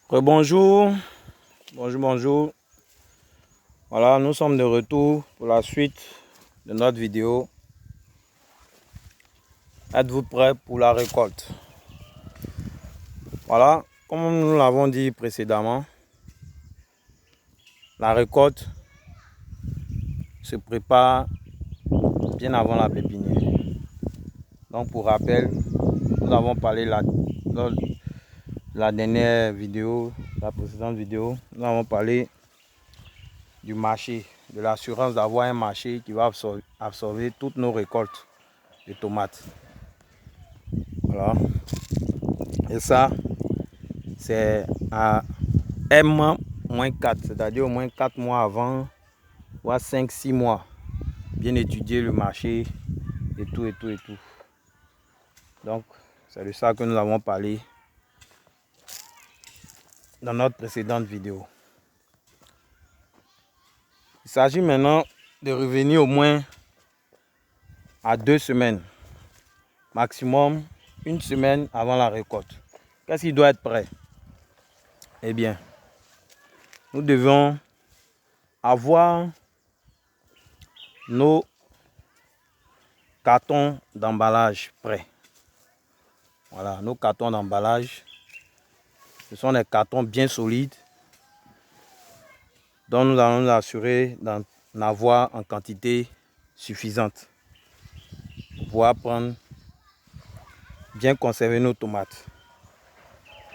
Bonjour, bonjour. Voilà, nous sommes de retour pour la suite de notre vidéo. Êtes-vous prêts pour la récolte? Voilà, comme nous l'avons dit précédemment, la récolte se prépare bien avant la pépinière. Donc pour rappel, nous avons parlé dans la dernière vidéo, la précédente vidéo, nous avons parlé du marché, de l'assurance d'avoir un marché qui va absorber toutes nos récoltes de tomates. Voilà. Et ça, c'est à M-4, c'est-à-dire au moins 4 mois avant, voire 5-6 mois. Bien étudier le marché et tout. Donc, c'est de ça que nous avons parlé dans notre précédente vidéo. Il s'agit maintenant de revenir au moins à 2 semaines, maximum 1 semaine avant la récolte. Qu'est-ce qui doit être prêt? Eh bien, nous devons avoir nos cartons d'emballage prêts. Voilà, nos cartons d'emballage. Ce sont des cartons bien solides dont nous allons nous assurer d'en avoir en quantité suffisante pour pouvoir bien conserver nos tomates.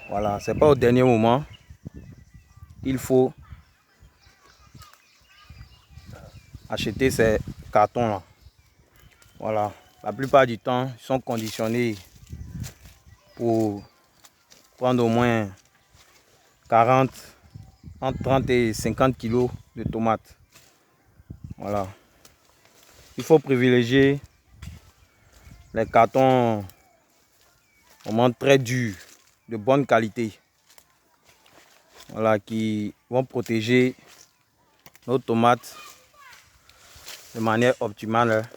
Voilà, c'est pas au dernier moment. Il faut acheter ces cartons-là. Voilà, la plupart du temps, ils sont conditionnés pour prendre au moins 40, entre 30 et 50 kg de tomates. Voilà. Il faut privilégier les cartons vraiment très durs, de bonne qualité. Voilà, qui vont protéger nos tomates de manière optimale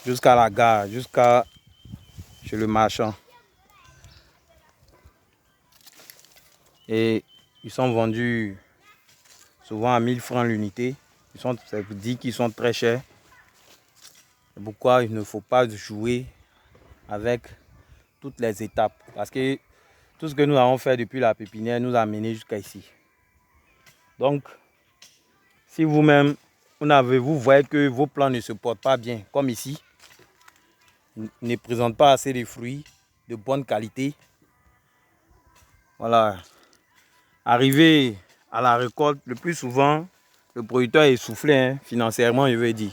jusqu'à la gare, jusqu'à chez le marchand. Et ils sont vendus souvent à 1000 francs l'unité. Ça veut dire qu'ils sont très chers. C'est pourquoi il ne faut pas jouer avec toutes les étapes. Parce que tout ce que nous avons fait depuis la pépinière nous a amené jusqu'à ici. Donc, si vous-même, vous voyez que vos plants ne se portent pas bien, comme ici, ne présentent pas assez de fruits de bonne qualité, voilà, arrivé à la récolte, le plus souvent, le producteur est essoufflé, financièrement, je veux dire.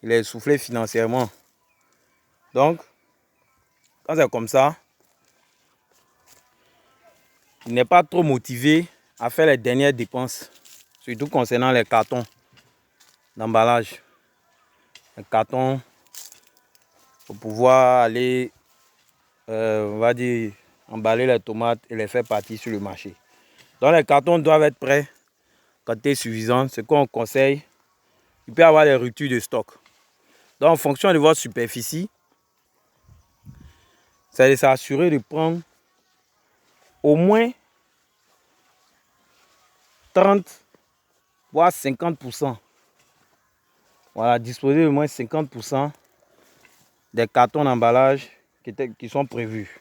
Il est essoufflé financièrement. Donc, quand c'est comme ça, il n'est pas trop motivé à faire les dernières dépenses, surtout concernant les cartons d'emballage. Les cartons pour pouvoir aller, on va dire, emballer les tomates et les faire partir sur le marché. Donc les cartons doivent être prêts, quantité suffisante. Ce qu'on conseille, il peut y avoir des ruptures de stock. Donc en fonction de votre superficie, c'est de s'assurer de prendre au moins 30 voire 50%. Voilà, disposer au moins 50% des cartons d'emballage qui sont prévus.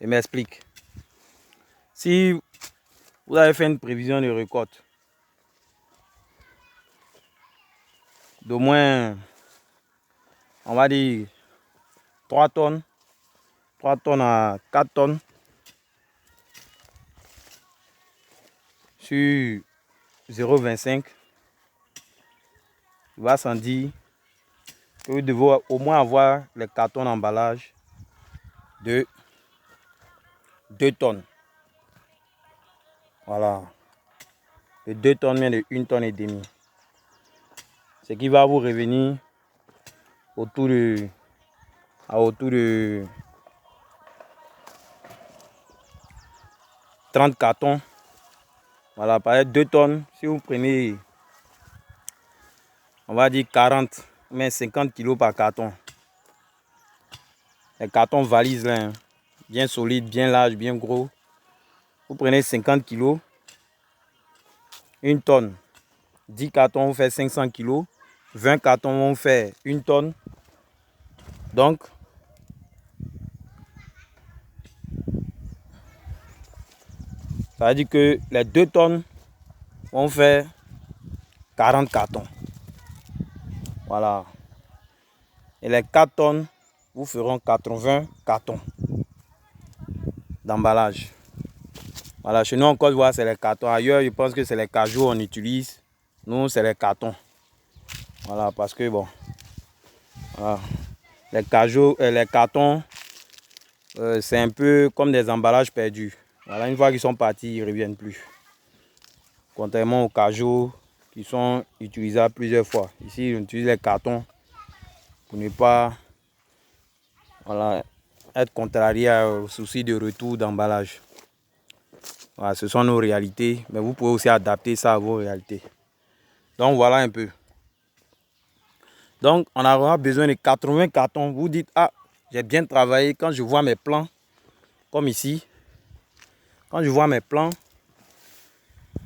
Je m'explique. Si vous avez fait une prévision de récolte d'au moins, on va dire, 3 tonnes à 4 tonnes sur 0,25, il va sans dire que vous devez au moins avoir les cartons d'emballage de 2 tonnes. Voilà. De 2 tonnes, mais de 1 tonne et demie. Ce qui va vous revenir autour de 30 cartons. Voilà, par 2 tonnes, si vous prenez, on va dire 40, mais 50 kg par carton. Les cartons valises là, hein. bien solide, bien large, bien gros. Vous prenez 50 kg, une tonne. 10 cartons vont faire 500 kg, 20 cartons vont faire une tonne. Donc, ça veut dire que les 2 tonnes vont faire 40 cartons. Voilà. Et les 4 tonnes vous feront 80 cartons d'emballage. Voilà, chez nous en Côte d'Ivoire, c'est les cartons. Ailleurs, je pense que c'est les cajoux qu'on utilise. Nous, c'est les cartons. Voilà, parce que bon, voilà. Les cajoux, les cartons, c'est un peu comme des emballages perdus. Voilà, une fois qu'ils sont partis, ils ne reviennent plus. Contrairement aux cajoux qui sont utilisables plusieurs fois. Ici, on utilise les cartons pour ne pas, voilà, être contrarié au souci de retour d'emballage. Voilà, ce sont nos réalités, mais vous pouvez aussi adapter ça à vos réalités. Donc voilà un peu. Donc on aura besoin de 80 cartons. Vous dites, ah, j'ai bien travaillé. Quand je vois mes plans, comme ici, quand je vois mes plans,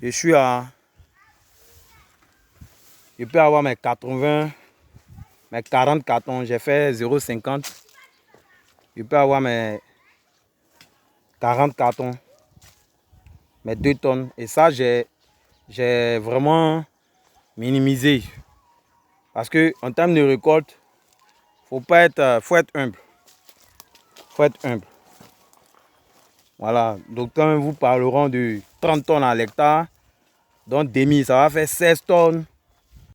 je suis à... Je peux avoir mes 80, mes 40 cartons. J'ai fait 0,50. Je peux avoir mes 40 cartons, mes 2 tonnes. Et ça, j'ai vraiment minimisé. Parce que en termes de récolte, faut être humble. Faut être humble. Voilà. Donc quand vous parleront de 30 tonnes à l'hectare, donc demi, ça va faire 16 tonnes